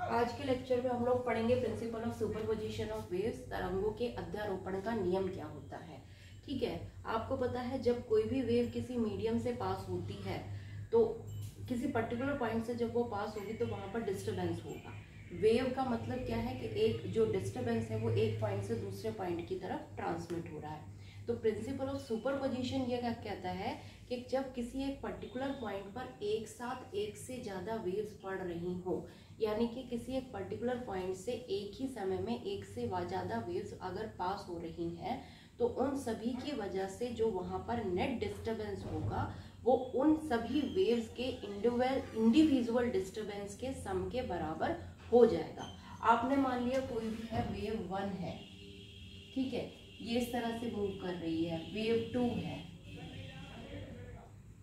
आज के लेक्चर में हम लोग पढ़ेंगे principle of superposition of waves, तरंगों के अध्यारोपण का नियम क्या होता है। ठीक है, आपको पता है जब कोई भी वेव किसी मीडियम से पास होती है तो किसी पर्टिकुलर पॉइंट से जब वो पास होगी तो वहां पर डिस्टरबेंस होगा। वेव का मतलब क्या है कि एक जो डिस्टरबेंस है वो एक पॉइंट से दूसरे पॉइंट की तरफ ट्रांसमिट हो रहा है। तो प्रिंसिपल ऑफ सुपरपोजिशन ये क्या कहता है कि जब किसी एक पर्टिकुलर पॉइंट पर एक साथ एक से ज़्यादा वेव्स पड़ रही हो, यानी कि किसी एक पर्टिकुलर पॉइंट से एक ही समय में एक से ज़्यादा वेव्स अगर पास हो रही हैं तो उन सभी की वजह से जो वहाँ पर नेट डिस्टरबेंस होगा वो उन सभी वेव्स के इंडिविजुअल डिस्टरबेंस के सम के बराबर हो जाएगा। आपने मान लिया कोई भी है, वेव 1 है, ठीक है, ये इस तरह से मूव कर रही है। वेव 2 है,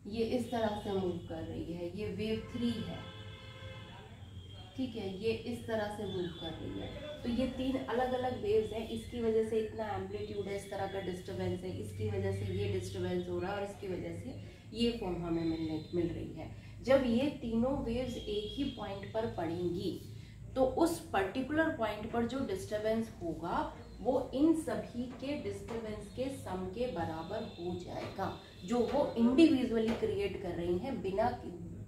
ये इस तरह से मूव कर रही है। ये वेव 3 है, ठीक है, ये इस तरह से मूव कर रही है। तो ये तीन अलग अलग वेव्स हैं, इसकी वजह से इतना एम्पलीट्यूड है, इस तरह का डिस्टरबेंस है, इसकी वजह से ये डिस्टरबेंस हो रहा है और इसकी वजह से ये फॉर्म हमें मिल रही है। जब ये तीनों वेव्स एक ही पॉइंट पर पड़ेंगी तो उस पर्टिकुलर पॉइंट पर जो डिस्टरबेंस होगा वो इन सभी के डिस्टरबेंस के सम के बराबर हो जाएगा जो वो इंडिविजुअली क्रिएट कर रही हैं, बिना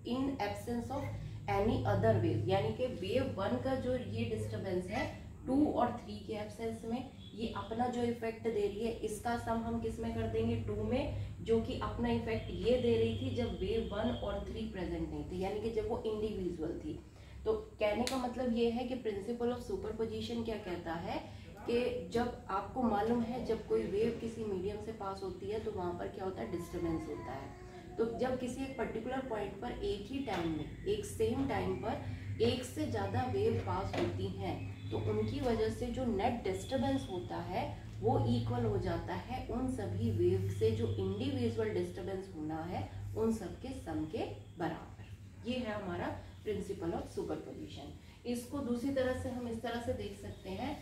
in absence of any other wave. यानी कि वेव 1 का जो ये डिस्टरबेंस है 2 और 3 के एब्सेंस में ये अपना जो इफेक्ट दे रही है, इसका सम हम किस में कर देंगे, 2 में, जो कि अपना इफेक्ट ये दे रही थी जब वेव 1 और 3 प्रेजेंट नहीं थी, यानी कि जब वो इंडिविजुअल थी। तो कहने का मतलब ये है कि प्रिंसिपल ऑफ सुपरपोजिशन क्या कहता है कि जब आपको मालूम है जब कोई वेव किसी मीडियम से पास होती है तो वहाँ पर क्या होता है, डिस्टरबेंस होता है। तो जब किसी एक पर्टिकुलर पॉइंट पर एक ही टाइम में, एक सेम टाइम पर एक से ज़्यादा वेव पास होती हैं तो उनकी वजह से जो नेट डिस्टरबेंस होता है वो इक्वल हो जाता है उन सभी वेव से जो इंडिविजुअल डिस्टरबेंस होना है उन सब के सम के बराबर। ये है हमारा प्रिंसिपल ऑफ सुपरपोजिशन। इसको दूसरी तरह से हम इस तरह से देख सकते हैं,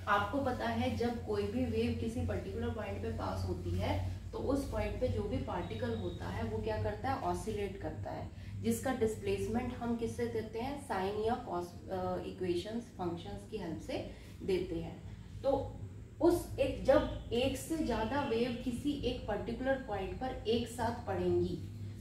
आपको पता है जब कोई भी वेव किसी पर्टिकुलर पॉइंट पे पास होती है तो उस पॉइंट पे जो भी पार्टिकल होता है वो क्या करता है, ऑसिलेट करता है, जिसका डिस्प्लेसमेंट हम किससे देते हैं, साइन या कॉस इक्वेशंस फंक्शंस की हेल्प से देते हैं। तो उस एक जब एक से ज्यादा वेव किसी एक पर्टिकुलर पॉइंट पर एक साथ पड़ेंगी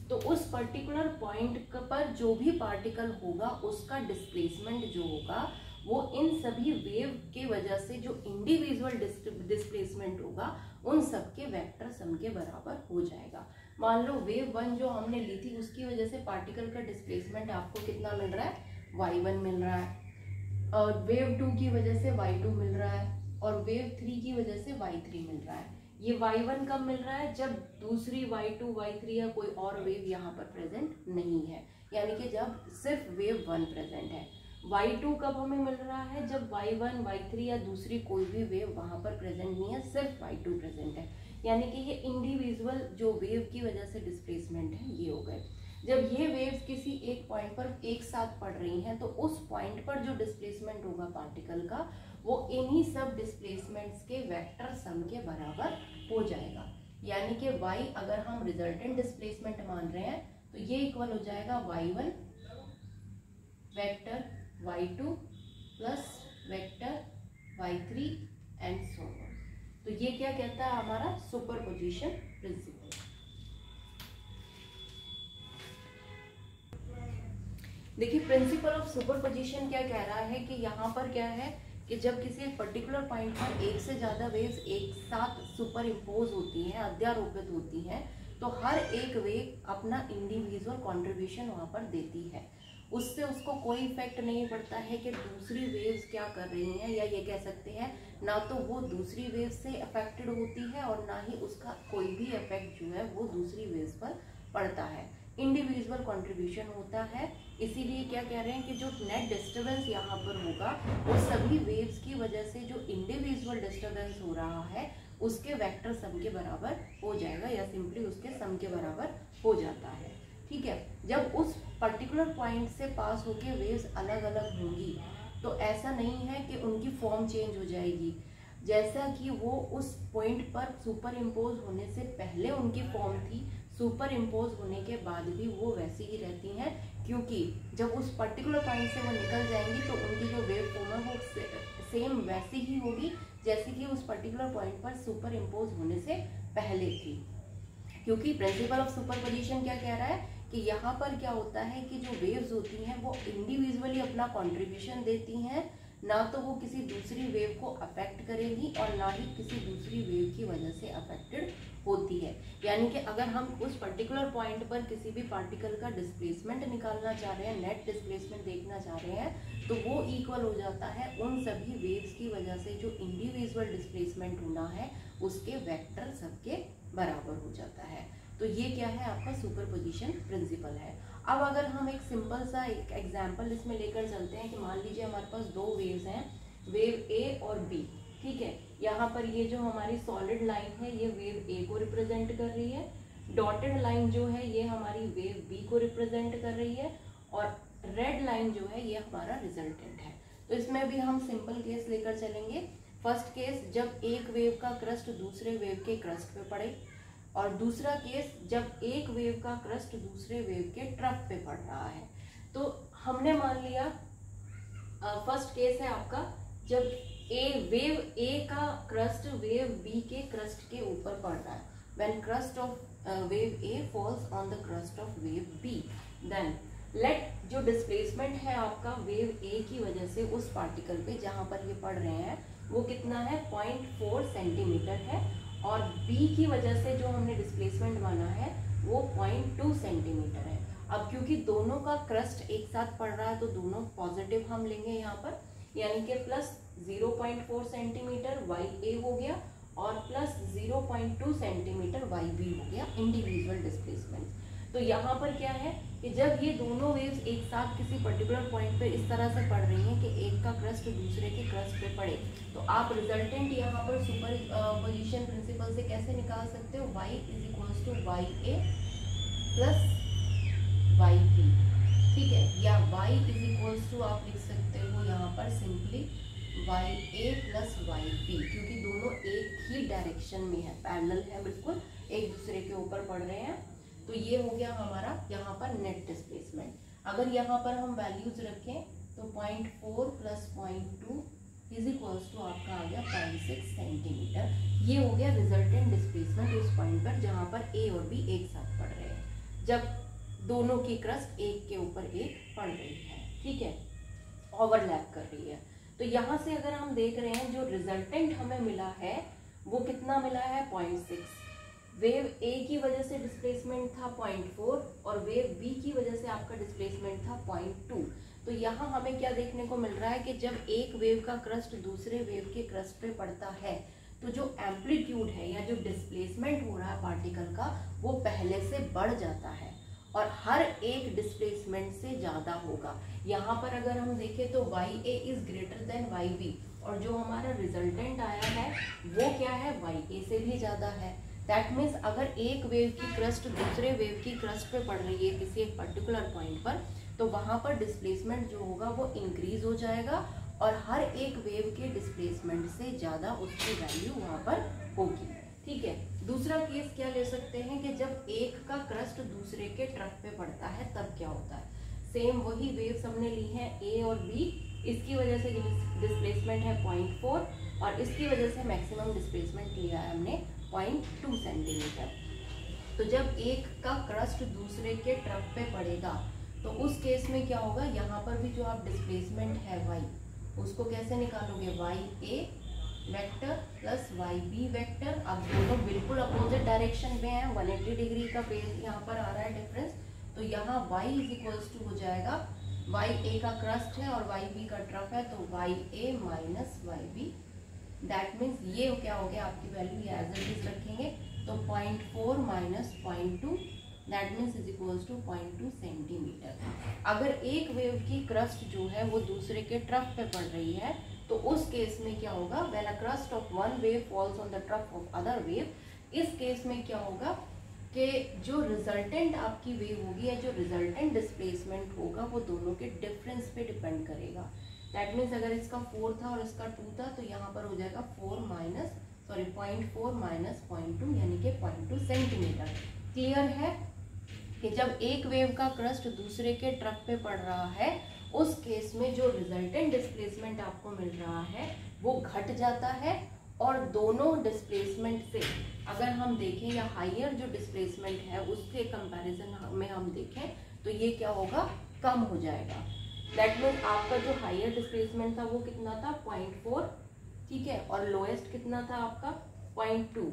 तो उस पर्टिकुलर पॉइंट पर जो भी पार्टिकल होगा उसका डिस्प्लेसमेंट जो होगा वो इन सभी वेव के वजह से जो इंडिविजुअल डिस्प्लेसमेंट होगा उन सब के वेक्टर सम के बराबर हो जाएगा। मान लो वेव 1 जो हमने ली थी उसकी वजह से पार्टिकल का डिस्प्लेसमेंट आपको कितना मिल रहा है, y1 मिल रहा है, और वेव 2 की वजह से y2 मिल रहा है, और वेव 3 की वजह से y3 मिल रहा है। ये y1 कब मिल रहा है, जब दूसरी y2 y3 या कोई और वेव यहाँ पर प्रेजेंट नहीं है, यानी कि जब सिर्फ वेव 1 प्रेजेंट है। y2 कब हमें मिल रहा है, जब y1 y3 या दूसरी कोई भी वेव वहां पर प्रेजेंट नहीं है, सिर्फ y2 प्रेजेंट है, यानी कि ये इंडिविजुअल जो वेव की वजह से डिस्प्लेसमेंट है ये हो गए। जब ये वेव्स किसी एक पॉइंट पर एक साथ पड़ रही हैं तो उस पॉइंट पर जो डिस्प्लेसमेंट होगा पार्टिकल का वो इन्हीं सब डिस्प्लेसमेंट्स के वेक्टर सम के बराबर हो जाएगा। यानी कि y अगर हम रिजल्टेंट डिस्प्लेसमेंट मान रहे हैं तो ये इक्वल हो जाएगा y1 vector y2 plus vector y3 and so on. तो ये क्या कहता है हमारा सुपरपोजिशन प्रिंसिपल। देखिए प्रिंसिपल ऑफ सुपरपोजिशन क्या कह रहा है कि यहाँ पर क्या है कि जब किसी एक पर्टिकुलर पॉइंट पर एक से ज्यादा वेव्स एक साथ सुपर इम्पोज होती हैं, अध्यारोपित होती हैं, तो हर एक वेव अपना इंडिविजुअल कंट्रीब्यूशन वहाँ पर देती है। उससे उसको कोई इफेक्ट नहीं पड़ता है कि दूसरी वेव्स क्या कर रही हैं, या ये कह सकते हैं ना तो वो दूसरी वेव से अफेक्टेड होती है और ना ही उसका कोई भी इफेक्ट जो है वो दूसरी वेव्स पर पड़ता है, इंडिविजुअल कंट्रीब्यूशन होता है। इसीलिए क्या कह रहे हैं कि जो नेट डिस्टरबेंस यहाँ पर होगा वो सभी वेव्स की वजह से जो इंडिविजुअल डिस्टरबेंस हो रहा है उसके वेक्टर सम के बराबर हो जाएगा, या सिंपली उसके सम के बराबर हो जाता है। ठीक है, जब उस पर्टिकुलर पॉइंट से पास होके वेव्स अलग अलग होंगी तो ऐसा नहीं है कि उनकी फॉर्म चेंज हो जाएगी, जैसा कि वो उस पॉइंट पर सुपर इम्पोज होने से पहले उनकी फॉर्म थी सुपर इम्पोज होने के बाद भी वो वैसी ही रहती हैं, क्योंकि जब उस पर्टिकुलर पॉइंट से वो निकल जाएंगी तो उनकी जो वेव फॉर्म है वो सेम वैसी ही होगी जैसे कि उस पर्टिकुलर पॉइंट पर सुपर इम्पोज होने से पहले थी। क्योंकि प्रिंसिपल ऑफ सुपरपोजिशन क्या कह रहा है कि यहाँ पर क्या होता है कि जो वेव्स होती हैं वो इंडिविजुअली अपना कंट्रीब्यूशन देती हैं, ना तो वो किसी दूसरी वेव को अफेक्ट करेगी और ना ही किसी दूसरी वेव की वजह से अफेक्टेड होती है। यानी कि अगर हम उस पर्टिकुलर पॉइंट पर किसी भी पार्टिकल का डिस्प्लेसमेंट निकालना चाह रहे हैं, नेट डिस्प्लेसमेंट देखना चाह रहे हैं, तो वो इक्वल हो जाता है उन सभी वेव्स की वजह से जो इंडिविजुअल डिस्प्लेसमेंट होना है उसके वेक्टर सबके बराबर हो जाता है। तो ये क्या है, आपका सुपरपोजिशन प्रिंसिपल है। अब अगर हम एक सिंपल सा एक एग्जांपल इसमें लेकर चलते हैं कि मान लीजिए हमारे पास दो वेव्स हैं, वेव ए और बी, ठीक है। यहाँ पर ये जो हमारी सॉलिड लाइन है ये वेव ए को रिप्रेजेंट कर रही है, डॉटेड लाइन जो है ये हमारी वेव बी को रिप्रेजेंट कर रही है, और रेड लाइन जो है ये हमारा रिजल्टेंट है। तो इसमें भी हम सिंपल केस लेकर चलेंगे। फर्स्ट केस, जब एक वेव का क्रस्ट दूसरे वेव के क्रस्ट पे पड़े, और दूसरा केस जब एक वेव का क्रस्ट दूसरे वेव के ट्रफ पे पड़ रहा है। तो हमने मान लिया फर्स्ट केस है आपका जब वेव ए का क्रस्ट वेव बी के क्रस्ट के ऊपर पड़ रहा है, when crest of wave A falls on the crest of wave B, then let जो डिस्प्लेसमेंट है आपका वेव ए की वजह से उस पार्टिकल पे जहां पर ये पड़ रहे हैं वो कितना है, 0.4 सेंटीमीटर है, और B की वजह से जो हमने डिस्प्लेसमेंट माना है वो 0.2 सेंटीमीटर है। अब क्योंकि दोनों का क्रस्ट एक साथ पड़ रहा है तो दोनों पॉजिटिव हम लेंगे यहाँ पर, यानी कि प्लस 0.4 सेंटीमीटर YA हो गया और प्लस 0.2 सेंटीमीटर YB हो गया इंडिविजुअल डिस्प्लेसमेंट। तो यहाँ पर क्या है कि जब ये दोनों वेव्स एक साथ किसी पर्टिकुलर पॉइंट पे इस तरह से पड़ रही हैं कि एक का क्रस्ट दूसरे के क्रस्ट पे पड़े, तो आप रिजल्टेंट यहाँ पर सुपर पोजिशन प्रिंसिपल से कैसे निकाल सकते हो, y is equals to YA plus YB, ठीक है, या y इज इक्वल्स टू आप लिख सकते हो यहाँ पर सिंपली YA प्लस YB, क्योंकि दोनों एक ही डायरेक्शन में है, पैरेलल है, बिल्कुल एक दूसरे के ऊपर पड़ रहे हैं। तो ये हो गया हमारा यहाँ पर नेट डिस्प्लेसमेंट। अगर यहाँ पर हम वैल्यूज रखें तो 0.4 प्लस 0.2 इज इक्वल्स टू आपका आ गया 0.6 सेंटीमीटर। ये हो गया रिजल्टेंट डिस्प्लेसमेंट उस पॉइंट पर जहाँ पर ए और बी एक साथ पड़ रहे हैं, जब दोनों की क्रस्ट एक के ऊपर एक पड़ रही है, ठीक है, ओवरलैप कर रही है। तो यहाँ से अगर हम देख रहे हैं जो रिजल्टेंट हमें मिला है वो कितना मिला है, 0.6। वेव ए की वजह से डिस्प्लेसमेंट था 0.4 और वेव बी की वजह से आपका डिस्प्लेसमेंट था 0.2। तो यहाँ हमें क्या देखने को मिल रहा है कि जब एक वेव का क्रस्ट दूसरे वेव के क्रस्ट पे पड़ता है तो जो एम्पलीट्यूड है या जो डिस्प्लेसमेंट हो रहा है पार्टिकल का वो पहले से बढ़ जाता है और हर एक डिस्प्लेसमेंट से ज़्यादा होगा। यहाँ पर अगर हम देखें तो YA is greater than YB, और जो हमारा रिजल्टेंट आया है वो क्या है, YA से भी ज़्यादा है। दैट मीन्स अगर एक वेव की क्रस्ट दूसरे वेव की क्रस्ट पे पड़ रही है किसी एक पर्टिकुलर पॉइंट पर, तो वहाँ पर डिस्प्लेसमेंट जो होगा वो इंक्रीज हो जाएगा और हर एक वेव के डिस्प्लेसमेंट से ज़्यादा उसकी वैल्यू वहाँ पर होगी, ठीक है। दूसरा केस क्या ले सकते हैं कि जब एक का क्रस्ट दूसरे के ट्रफ पे पड़ता है तब क्या होता है, सेम वही वेव्स हमने ली हैं ए और बी, इसकी वजह से डिस्प्लेसमेंट है 0.4 और इसकी वजह से मैक्सिमम डिस्प्लेसमेंट लिया है हमने 0.2 सेंटीमीटर। तो जब एक का क्रस्ट दूसरे के ट्रफ पे पड़ेगा तो उस केस में क्या होगा, यहाँ पर भी जो आप डिस्प्लेसमेंट है y उसको कैसे निकालोगे, YA vector plus YB vector. अब दोनों बिल्कुल अपोजिट डायरेक्शन में है, 180 डिग्री का फेज यहाँ पर आ रहा है डिफरेंस। तो यहाँ y इज इक्वल्स टू हो जाएगा, YA का क्रस्ट है और YB का ट्रफ है तो YA minus YB। That means ये क्या हो गया, आपकी वैल्यू एज इट इज रखेंगे तो 0.4 minus 0.2 that means is equals to 0.2 centimetre. अगर एक वेव की क्रस्ट जो है वो दूसरे के ट्रफ पे पड़ रही है तो उस केस में क्या होगा, when a crust of one wave false on the trough of other wave, इस केस में क्या होगा कि जो रिजल्टेंट आपकी वेव होगी या जो रिजल्टेंट डिस्प्लेसमेंट होगा वो दोनों के डिफरेंस पे डिपेंड करेगा। दैट मीन्स अगर इसका 4 था और इसका 2 था तो यहाँ पर हो जाएगा 0.4 माइनस 0.2 यानी कि 0.2 सेंटीमीटर। क्लियर है कि जब एक वेव का क्रस्ट दूसरे के ट्रफ पे पड़ रहा है, उस केस में जो रिजल्टेंट डिस्प्लेसमेंट आपको मिल रहा है वो घट जाता है, और दोनों डिस्प्लेसमेंट से अगर हम देखें या हाइयर जो डिस्प्लेसमेंट है उसके कंपैरिजन में हम देखें तो ये क्या होगा, कम हो जाएगा। दैट मीन्स आपका जो हाइयर डिस्प्लेसमेंट था वो कितना था 0.4, ठीक है, और लोएस्ट कितना था आपका 0.2।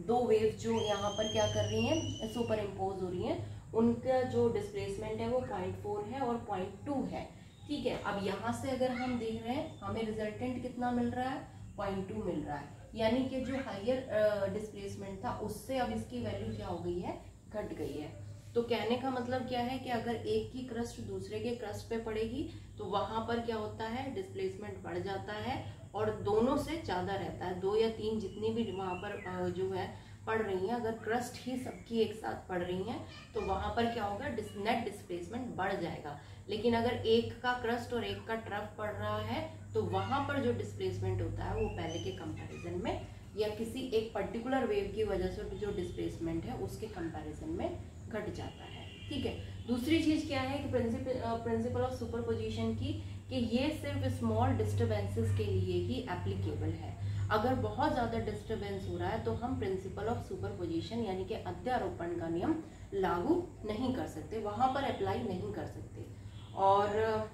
दो वेव्स जो यहाँ पर क्या कर रही हैं, सुपर इम्पोज हो रही हैं, उनका जो डिस्प्लेसमेंट है वो 0.4 है और 0.2 है, ठीक है। अब यहाँ से अगर हम देख रहे हैं हमें रिजल्टेंट कितना मिल रहा है, 0.2 मिल रहा है, यानी कि जो हाइयर डिस्प्लेसमेंट था उससे अब इसकी वैल्यू क्या हो गई है, घट गई है। तो कहने का मतलब क्या है कि अगर एक की क्रस्ट दूसरे के क्रस्ट पे पड़ेगी तो वहां पर क्या होता है, डिस्प्लेसमेंट बढ़ जाता है और दोनों से ज्यादा रहता है। 2 या 3 जितनी भी वहां पर जो है पड़ रही हैं, अगर क्रस्ट ही सबकी एक साथ पड़ रही हैं तो वहां पर क्या होगा, नेट डिस्प्लेसमेंट बढ़ जाएगा। लेकिन अगर एक का क्रस्ट और एक का ट्रफ पड़ रहा है तो वहां पर जो डिस्प्लेसमेंट होता है वो पहले के कंपैरिजन में या किसी एक पर्टिकुलर वेव की वजह से जो डिस्प्लेसमेंट है उसके कंपैरिजन में घट जाता है, ठीक है। दूसरी चीज क्या है कि प्रिंसिपल ऑफ सुपरपोजिशन की, कि ये सिर्फ स्मॉल डिस्टर्बेंसेस के लिए ही एप्लीकेबल है। अगर बहुत ज्यादा डिस्टर्बेंस हो रहा है तो हम प्रिंसिपल ऑफ सुपरपोजिशन यानी कि अध्यारोपण का नियम लागू नहीं कर सकते, वहां पर अप्लाई नहीं कर सकते। और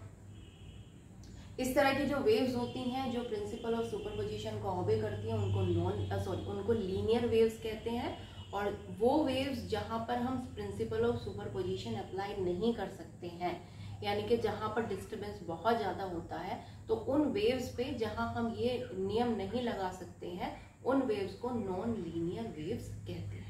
इस तरह की जो वेव्स होती हैं जो प्रिंसिपल ऑफ सुपरपोजिशन को ऑबे करती हैं उनको लीनियर वेव्स कहते हैं। और वो वेव्स जहां पर हम प्रिंसिपल ऑफ सुपरपोजिशन अप्लाई नहीं कर सकते हैं, यानी कि जहां पर डिस्टर्बेंस बहुत ज़्यादा होता है, तो उन वेव्स पे जहां हम ये नियम नहीं लगा सकते हैं उन वेव्स को नॉन लीनियर वेव्स कहते हैं।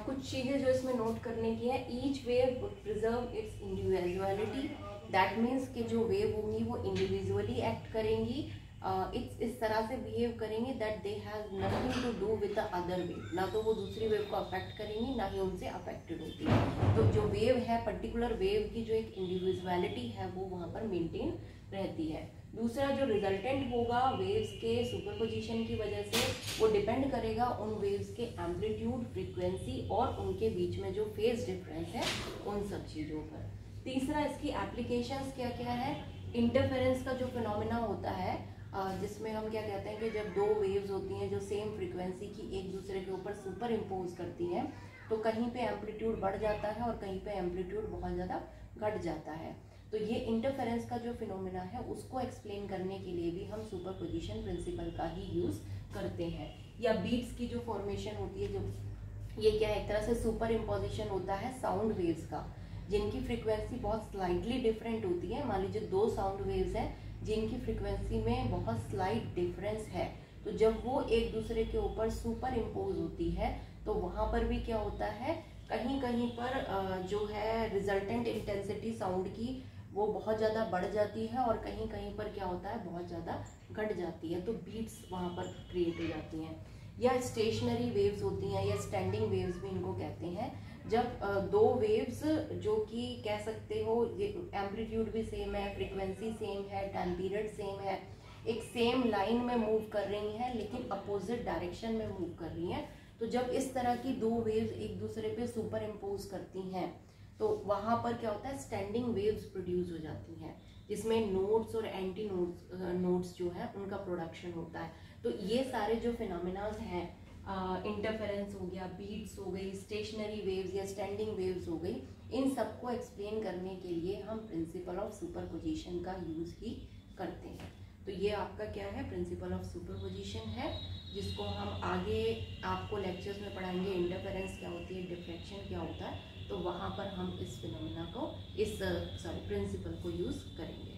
कुछ चीजें जो इसमें नोट करने की है, each wave preserve it's individuality. That means कि जो वेव होंगी वो इंडिविजुअली एक्ट करेंगी, इस तरह से बिहेव करेंगे that they have nothing to do with the other wave, ना तो वो दूसरी वेव को अफेक्ट करेंगी ना ही उनसे अफेक्टेड होती है। तो जो वेव है, पर्टिकुलर वेव की जो एक इंडिविजुअलिटी है वो वहाँ पर मेंटेन रहती है। दूसरा जो रिजल्टेंट होगा वेव्स के सुपरपोजिशन की वजह से, वो डिपेंड करेगा उन वेव्स के एम्पलीट्यूड, फ्रीक्वेंसी और उनके बीच में जो फेज डिफरेंस है उन सब चीज़ों पर। तीसरा इसकी एप्लीकेशंस क्या क्या है, इंटरफेरेंस का जो फिनोमेना होता है जिसमें हम क्या कहते हैं कि जब दो वेव्स होती हैं जो सेम फ्रीक्वेंसी की एक दूसरे के ऊपर सुपर इम्पोज करती हैं तो कहीं पे एम्पलीट्यूड बढ़ जाता है और कहीं पे एम्पलीट्यूड बहुत ज़्यादा घट जाता है। तो ये इंटरफेरेंस का जो फिनोमेना है उसको एक्सप्लेन करने के लिए भी हम सुपरपोजिशन प्रिंसिपल का ही यूज़ करते हैं। या बीट्स की जो फॉर्मेशन होती है, जो ये क्या है, एक तरह से सुपर इम्पोजिशन होता है साउंड वेव्स का, जिनकी फ्रीक्वेंसी बहुत स्लाइटली डिफरेंट होती है। मान लीजिए 2 साउंड वेव्स हैं जिनकी फ्रीक्वेंसी में बहुत स्लाइट डिफरेंस है, तो जब वो एक दूसरे के ऊपर सुपर इम्पोज होती है तो वहाँ पर भी क्या होता है, कहीं कहीं पर जो है रिजल्टेंट इंटेंसिटी साउंड की वो बहुत ज़्यादा बढ़ जाती है और कहीं कहीं पर क्या होता है, बहुत ज़्यादा घट जाती है, तो बीट्स वहाँ पर क्रिएट हो जाती हैं। या स्टेशनरी वेव्स होती हैं या स्टैंडिंग वेव्स भी इनको कहते हैं, जब दो वेव्स जो कि कह सकते हो एम्पलीट्यूड भी सेम है, फ्रीक्वेंसी सेम है, टाइम पीरियड सेम है, एक सेम लाइन में मूव कर रही हैं लेकिन अपोजिट डायरेक्शन में मूव कर रही हैं, तो जब इस तरह की दो वेव्स एक दूसरे पे सुपर इम्पोज करती हैं तो वहाँ पर क्या होता है, स्टैंडिंग वेव्स प्रोड्यूस हो जाती हैं जिसमें नोड्स और एंटी नोड्स जो है उनका प्रोडक्शन होता है। तो ये सारे जो फिनोमेनाज हैं, इंटरफेरेंस हो गया, बीट्स हो गई, स्टेशनरी वेव्स या स्टैंडिंग वेव्स हो गई, इन सबको एक्सप्लेन करने के लिए हम प्रिंसिपल ऑफ सुपरपोजिशन का यूज़ ही करते हैं। तो ये आपका क्या है, प्रिंसिपल ऑफ सुपरपोजिशन है, जिसको हम आगे आपको लेक्चर्स में पढ़ाएंगे। इंटरफेरेंस क्या होती है, डिफ्रैक्शन क्या होता है, तो वहाँ पर हम इस फिनोमेना को, इस प्रिंसिपल को यूज़ करेंगे।